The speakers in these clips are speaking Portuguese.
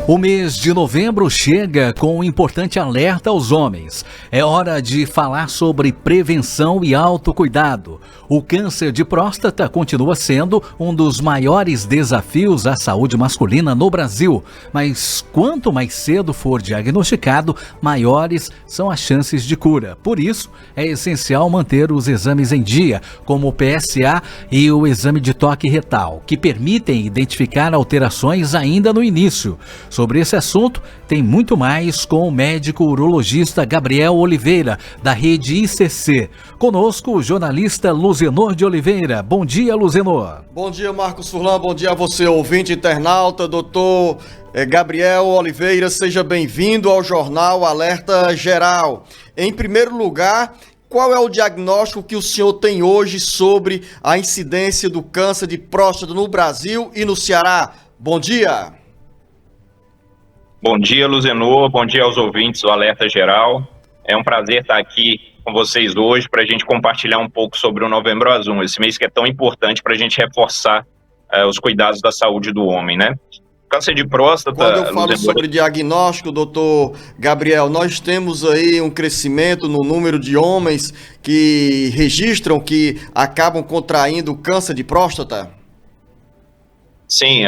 O mês de novembro chega com um importante alerta aos homens. É hora de falar sobre prevenção e autocuidado. O câncer de próstata continua sendo um dos maiores desafios à saúde masculina no Brasil. Mas quanto mais cedo for diagnosticado, maiores são as chances de cura. Por isso, é essencial manter os exames em dia, como o PSA e o exame de toque retal, que permitem identificar alterações ainda no início. Sobre esse assunto, tem muito mais com o médico urologista Gabriel Oliveira, da rede ICC. Conosco, o jornalista Luzenor de Oliveira. Bom dia, Luzenor. Bom dia, Marcos Furlan. Bom dia a você, ouvinte internauta, doutor Gabriel Oliveira. Seja bem-vindo ao Jornal Alerta Geral. Em primeiro lugar, qual é o diagnóstico que o senhor tem hoje sobre a incidência do câncer de próstata no Brasil e no Ceará? Bom dia. Bom dia, Luzenor. Bom dia aos ouvintes do Alerta Geral. É um prazer estar aqui com vocês hoje para a gente compartilhar um pouco sobre o Novembro Azul, esse mês que é tão importante para a gente reforçar os cuidados da saúde do homem, né? Câncer de próstata... Quando eu falo sobre diagnóstico, doutor Gabriel, nós temos aí um crescimento no número de homens que registram que acabam contraindo câncer de próstata? Sim,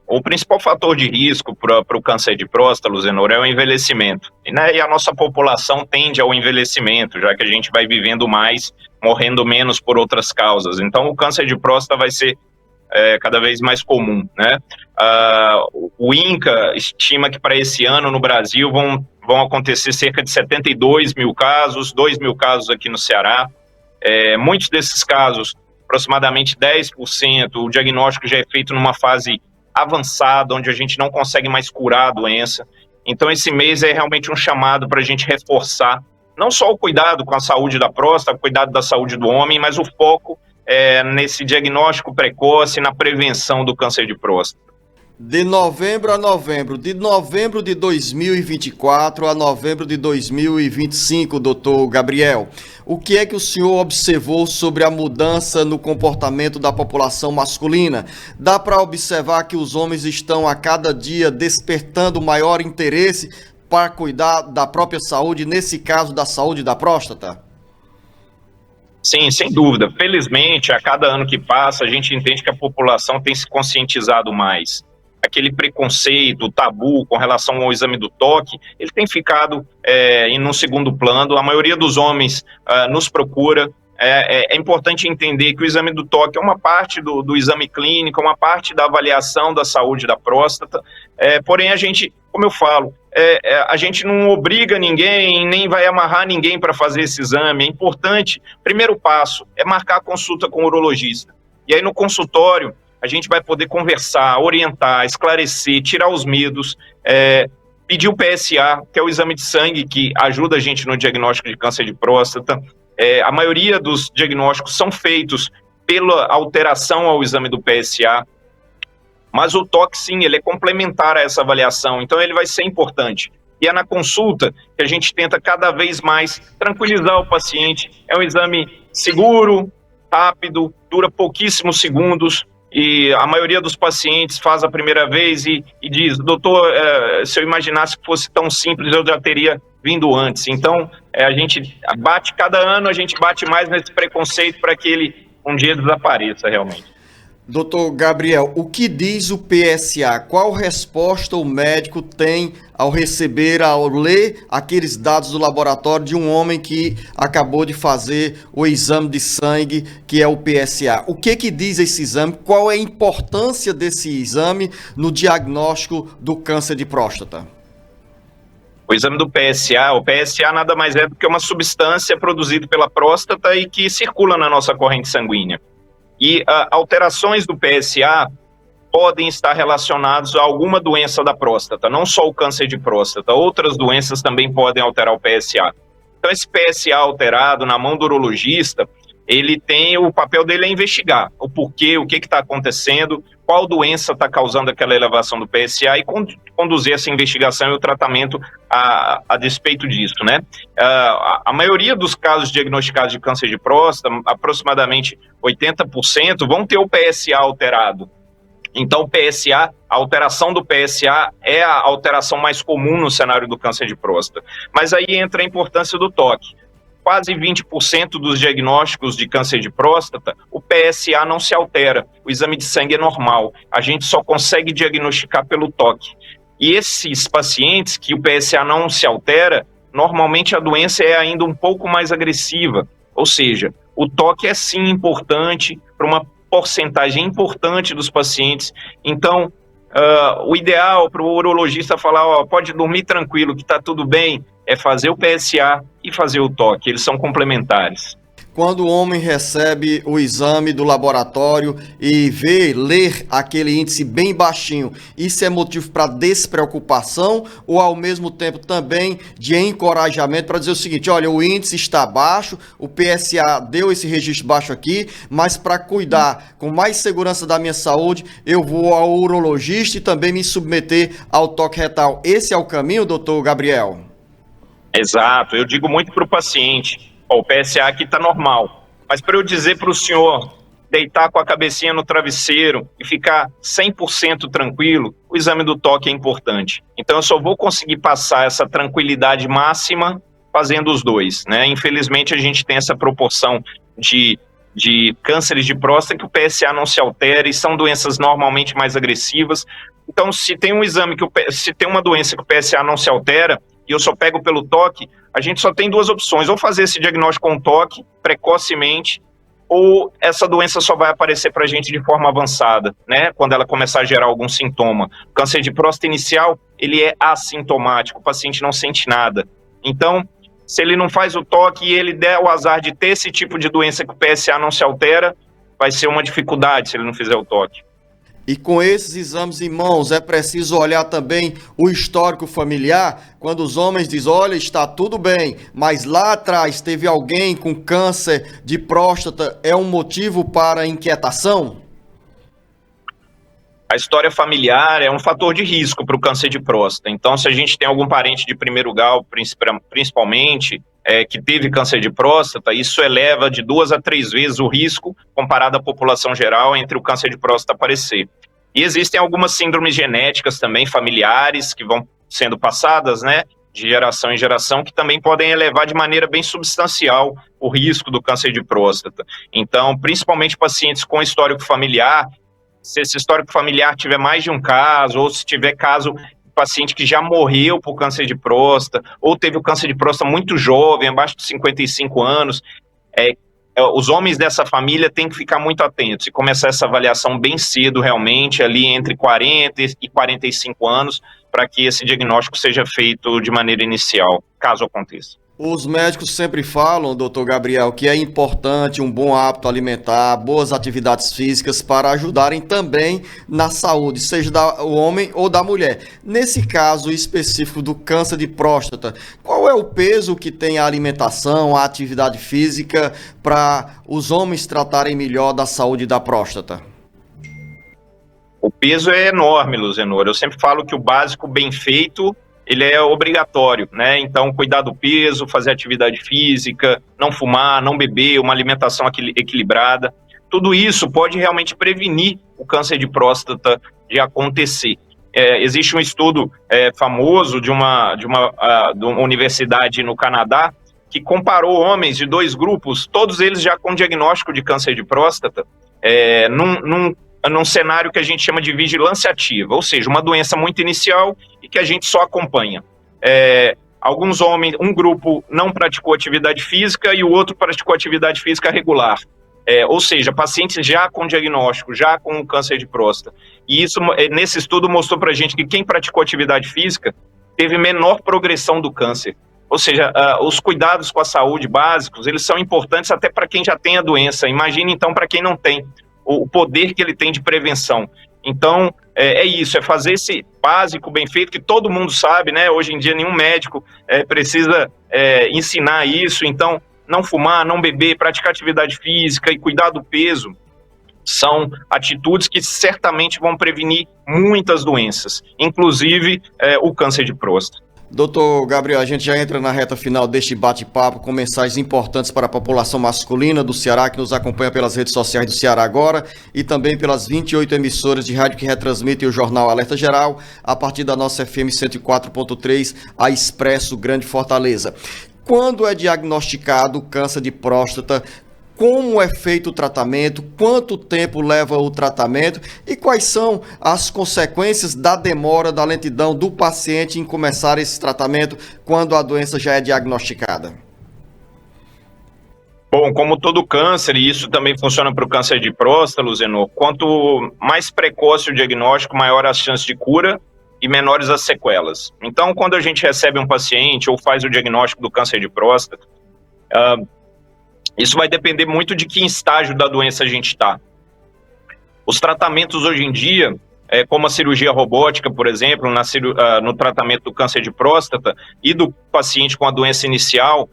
o principal fator de risco para o câncer de próstata, Luzenor, é o envelhecimento. E a nossa população tende ao envelhecimento, já que a gente vai vivendo mais, morrendo menos por outras causas. Então, o câncer de próstata vai ser cada vez mais comum, né? O INCA estima que para esse ano no Brasil vão acontecer cerca de 72 mil casos, 2 mil casos aqui no Ceará. Muitos desses casos, aproximadamente 10%, o diagnóstico já é feito numa fase avançada, onde a gente não consegue mais curar a doença. Então, esse mês é realmente um chamado para a gente reforçar não só o cuidado com a saúde da próstata, o cuidado da saúde do homem, mas o foco nesse diagnóstico precoce, na prevenção do câncer de próstata. De novembro a novembro, de novembro de 2024 a novembro de 2025, doutor Gabriel, o que é que o senhor observou sobre a mudança no comportamento da população masculina? Dá para observar que os homens estão a cada dia despertando maior interesse para cuidar da própria saúde, nesse caso da saúde da próstata? Sim, sem dúvida. Felizmente, a cada ano que passa, a gente entende que a população tem se conscientizado mais. Aquele preconceito, o tabu com relação ao exame do toque, ele tem ficado em um segundo plano. A maioria dos homens nos procura. É importante entender que o exame do toque é uma parte do exame clínico, uma parte da avaliação da saúde da próstata. Porém, a gente, como eu falo, a gente não obriga ninguém, nem vai amarrar ninguém para fazer esse exame. É importante, primeiro passo, é marcar a consulta com o urologista. E aí no consultório, a gente vai poder conversar, orientar, esclarecer, tirar os medos, pedir o PSA, que é o exame de sangue que ajuda a gente no diagnóstico de câncer de próstata. A maioria dos diagnósticos são feitos pela alteração ao exame do PSA, mas o toque, sim, ele é complementar a essa avaliação, então ele vai ser importante. E é na consulta que a gente tenta cada vez mais tranquilizar o paciente. É um exame seguro, rápido, dura pouquíssimos segundos, e a maioria dos pacientes faz a primeira vez e diz: doutor, se eu imaginasse que fosse tão simples, eu já teria vindo antes. Então, a gente bate cada ano, a gente bate mais nesse preconceito para que ele um dia desapareça realmente. Doutor Gabriel, o que diz o PSA? Qual resposta o médico tem ao receber, ao ler aqueles dados do laboratório de um homem que acabou de fazer o exame de sangue, que é o PSA? O que diz esse exame? Qual é a importância desse exame no diagnóstico do câncer de próstata? O exame do PSA, o PSA nada mais é do que uma substância produzida pela próstata e que circula na nossa corrente sanguínea. E alterações do PSA podem estar relacionadas a alguma doença da próstata, não só o câncer de próstata, outras doenças também podem alterar o PSA. Então, esse PSA alterado na mão do urologista, ele tem, o papel dele é investigar o porquê, o que está acontecendo, qual doença está causando aquela elevação do PSA e conduzir essa investigação e o tratamento a despeito disso, né? A maioria dos casos diagnosticados de câncer de próstata, aproximadamente 80%, vão ter o PSA alterado. Então, o PSA, a alteração do PSA é a alteração mais comum no cenário do câncer de próstata. Mas aí entra a importância do toque. Quase 20% dos diagnósticos de câncer de próstata, o PSA não se altera, o exame de sangue é normal, a gente só consegue diagnosticar pelo toque. E esses pacientes que o PSA não se altera, normalmente a doença é ainda um pouco mais agressiva, ou seja, o toque é sim importante para uma porcentagem importante dos pacientes. Então, o ideal para o urologista falar, pode dormir tranquilo, que está tudo bem, é fazer o PSA e fazer o toque, eles são complementares. Quando o homem recebe o exame do laboratório e ler aquele índice bem baixinho, isso é motivo para despreocupação ou ao mesmo tempo também de encorajamento para dizer o seguinte, olha, o índice está baixo, o PSA deu esse registro baixo aqui, mas para cuidar com mais segurança da minha saúde, eu vou ao urologista e também me submeter ao toque retal. Esse é o caminho, doutor Gabriel? Exato, eu digo muito para o paciente, o PSA aqui está normal, mas para eu dizer para o senhor deitar com a cabecinha no travesseiro e ficar 100% tranquilo, o exame do toque é importante. Então eu só vou conseguir passar essa tranquilidade máxima fazendo os dois, né? Infelizmente a gente tem essa proporção de cânceres de próstata que o PSA não se altera e são doenças normalmente mais agressivas. Então se tem um exame se tem uma doença que o PSA não se altera, e eu só pego pelo toque, a gente só tem duas opções, ou fazer esse diagnóstico com toque, precocemente, ou essa doença só vai aparecer para a gente de forma avançada, né? Quando ela começar a gerar algum sintoma. O câncer de próstata inicial, ele é assintomático, o paciente não sente nada. Então, se ele não faz o toque e ele der o azar de ter esse tipo de doença que o PSA não se altera, vai ser uma dificuldade se ele não fizer o toque. E com esses exames em mãos, é preciso olhar também o histórico familiar, quando os homens dizem, olha, está tudo bem, mas lá atrás teve alguém com câncer de próstata, é um motivo para inquietação? A história familiar é um fator de risco para o câncer de próstata. Então, se a gente tem algum parente de primeiro grau, principalmente, que teve câncer de próstata, isso eleva de 2 a 3 vezes o risco comparado à população geral entre o câncer de próstata aparecer. E existem algumas síndromes genéticas também, familiares, que vão sendo passadas, né, de geração em geração, que também podem elevar de maneira bem substancial o risco do câncer de próstata. Então, principalmente pacientes com histórico familiar, se esse histórico familiar tiver mais de um caso, ou se tiver caso paciente que já morreu por câncer de próstata, ou teve o câncer de próstata muito jovem, abaixo de 55 anos, os homens dessa família têm que ficar muito atentos e começar essa avaliação bem cedo, realmente, ali entre 40 e 45 anos, para que esse diagnóstico seja feito de maneira inicial, caso aconteça. Os médicos sempre falam, doutor Gabriel, que é importante um bom hábito alimentar, boas atividades físicas para ajudarem também na saúde, seja do homem ou da mulher. Nesse caso específico do câncer de próstata, qual é o peso que tem a alimentação, a atividade física para os homens tratarem melhor da saúde da próstata? O peso é enorme, Luzenor. Eu sempre falo que o básico bem feito ele é obrigatório, né? Então, cuidar do peso, fazer atividade física, não fumar, não beber, uma alimentação equilibrada. Tudo isso pode realmente prevenir o câncer de próstata de acontecer. Existe um estudo famoso de uma universidade no Canadá que comparou homens de 2 grupos, todos eles já com diagnóstico de câncer de próstata, num cenário que a gente chama de vigilância ativa, ou seja, uma doença muito inicial e que a gente só acompanha. Alguns homens, um grupo não praticou atividade física e o outro praticou atividade física regular. Ou seja, pacientes já com diagnóstico, já com câncer de próstata. E isso, nesse estudo, mostrou para a gente que quem praticou atividade física teve menor progressão do câncer. Ou seja, os cuidados com a saúde básicos, eles são importantes até para quem já tem a doença. Imagine, então, para quem não tem, o poder que ele tem de prevenção. Então, é isso, é fazer esse básico bem feito, que todo mundo sabe, né? Hoje em dia, nenhum médico precisa ensinar isso. Então, não fumar, não beber, praticar atividade física e cuidar do peso são atitudes que certamente vão prevenir muitas doenças, inclusive o câncer de próstata. Doutor Gabriel, a gente já entra na reta final deste bate-papo com mensagens importantes para a população masculina do Ceará, que nos acompanha pelas redes sociais do Ceará Agora e também pelas 28 emissoras de rádio que retransmitem o Jornal Alerta Geral, a partir da nossa FM 104.3, a Expresso Grande Fortaleza. Quando é diagnosticado câncer de próstata, como é feito o tratamento, quanto tempo leva o tratamento e quais são as consequências da demora, da lentidão do paciente em começar esse tratamento quando a doença já é diagnosticada? Bom, como todo câncer, e isso também funciona para o câncer de próstata, Luzenor, quanto mais precoce o diagnóstico, maior a chance de cura e menores as sequelas. Então, quando a gente recebe um paciente ou faz o diagnóstico do câncer de próstata, isso vai depender muito de que estágio da doença a gente está. Os tratamentos hoje em dia, como a cirurgia robótica, por exemplo, no tratamento do câncer de próstata e do paciente com a doença inicial,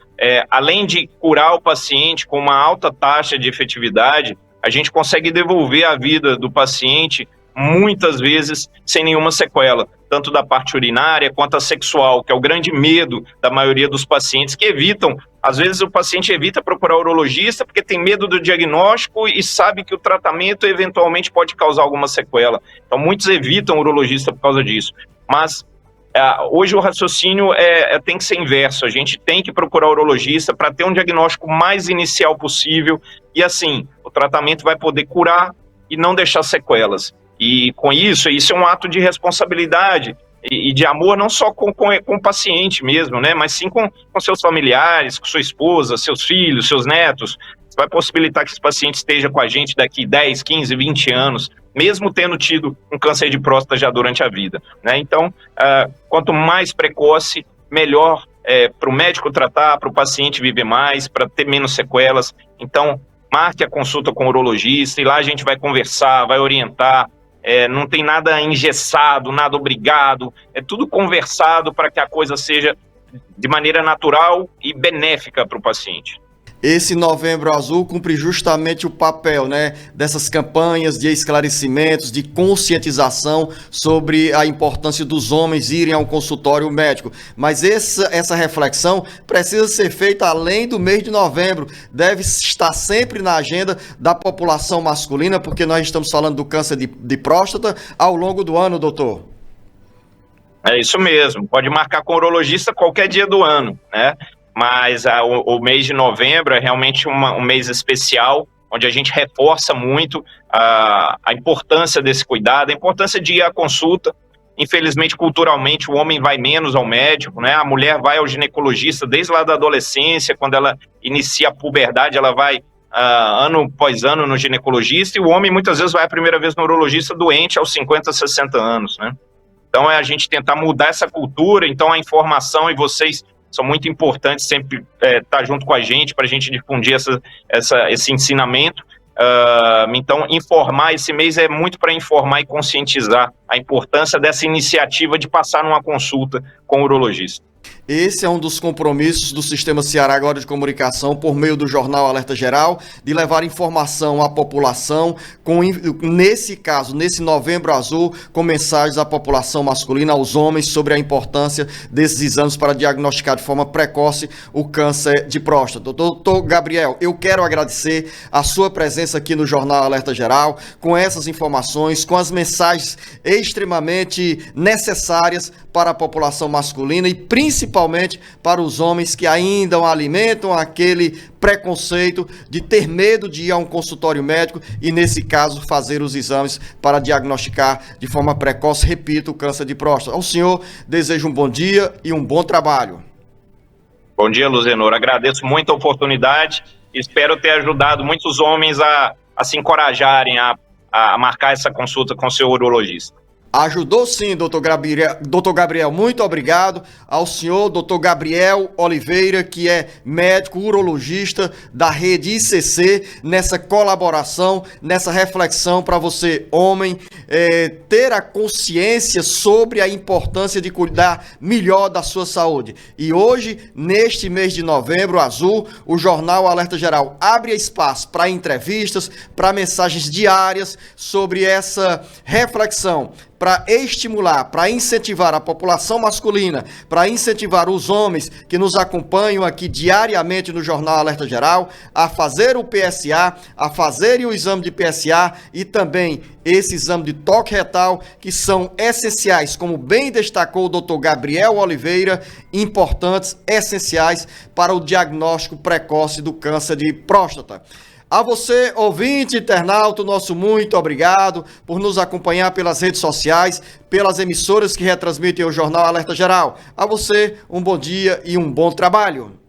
além de curar o paciente com uma alta taxa de efetividade, a gente consegue devolver a vida do paciente muitas vezes sem nenhuma sequela, tanto da parte urinária quanto a sexual, que é o grande medo da maioria dos pacientes que evitam. Às vezes o paciente evita procurar o urologista porque tem medo do diagnóstico e sabe que o tratamento eventualmente pode causar alguma sequela. Então muitos evitam o urologista por causa disso. Mas hoje o raciocínio tem que ser inverso. A gente tem que procurar o urologista para ter um diagnóstico mais inicial possível e assim, o tratamento vai poder curar e não deixar sequelas. E com isso é um ato de responsabilidade e de amor, não só com o paciente mesmo, né, mas sim com seus familiares, com sua esposa, seus filhos, seus netos. Isso vai possibilitar que esse paciente esteja com a gente daqui 10, 15, 20 anos, mesmo tendo tido um câncer de próstata já durante a vida, né? Então, quanto mais precoce, melhor para o médico tratar, para o paciente viver mais, para ter menos sequelas. Então, marque a consulta com o urologista e lá a gente vai conversar, vai orientar. Não tem nada engessado, nada obrigado, é tudo conversado para que a coisa seja de maneira natural e benéfica para o paciente. Esse Novembro Azul cumpre justamente o papel, né, dessas campanhas de esclarecimentos, de conscientização sobre a importância dos homens irem a um consultório médico. Mas essa reflexão precisa ser feita além do mês de novembro, deve estar sempre na agenda da população masculina, porque nós estamos falando do câncer de próstata ao longo do ano, doutor. É isso mesmo, pode marcar com o urologista qualquer dia do ano, né? Mas o mês de novembro é realmente um mês especial, onde a gente reforça muito a importância desse cuidado, a importância de ir à consulta. Infelizmente, culturalmente, o homem vai menos ao médico, né? A mulher vai ao ginecologista desde lá da adolescência, quando ela inicia a puberdade, ela vai ano após ano no ginecologista, e o homem muitas vezes vai a primeira vez no urologista doente aos 50, 60 anos, né? Então é a gente tentar mudar essa cultura. Então a informação, e vocês são muito importantes sempre estar junto com a gente para a gente difundir esse ensinamento. Então, informar, esse mês é muito para informar e conscientizar a importância dessa iniciativa de passar numa consulta com o urologista. Esse é um dos compromissos do Sistema Ceará Agora de Comunicação, por meio do Jornal Alerta Geral, de levar informação à população, nesse caso, nesse Novembro Azul, com mensagens à população masculina, aos homens, sobre a importância desses exames para diagnosticar de forma precoce o câncer de próstata. Doutor Gabriel, eu quero agradecer a sua presença aqui no Jornal Alerta Geral, com essas informações, com as mensagens extremamente necessárias para a população masculina e principalmente para os homens que ainda alimentam aquele preconceito de ter medo de ir a um consultório médico e, nesse caso, fazer os exames para diagnosticar de forma precoce, repito, o câncer de próstata. Ao senhor, desejo um bom dia e um bom trabalho. Bom dia, Luzenor. Agradeço muito a oportunidade e espero ter ajudado muitos homens a se encorajarem a marcar essa consulta com o seu urologista. Ajudou sim, doutor Gabriel, muito obrigado ao senhor doutor Gabriel Oliveira, que é médico urologista da rede ICC, nessa colaboração, nessa reflexão para você, homem, ter a consciência sobre a importância de cuidar melhor da sua saúde. E hoje, neste mês de novembro azul, o Jornal Alerta Geral abre espaço para entrevistas, para mensagens diárias sobre essa reflexão para estimular, para incentivar a população masculina, para incentivar os homens que nos acompanham aqui diariamente no Jornal Alerta Geral a fazer o PSA, a fazerem o exame de PSA e também esse exame de toque retal, que são essenciais, como bem destacou o Dr. Gabriel Oliveira, importantes, essenciais para o diagnóstico precoce do câncer de próstata. A você, ouvinte, internauta, nosso muito obrigado por nos acompanhar pelas redes sociais, pelas emissoras que retransmitem o Jornal Alerta Geral. A você, um bom dia e um bom trabalho.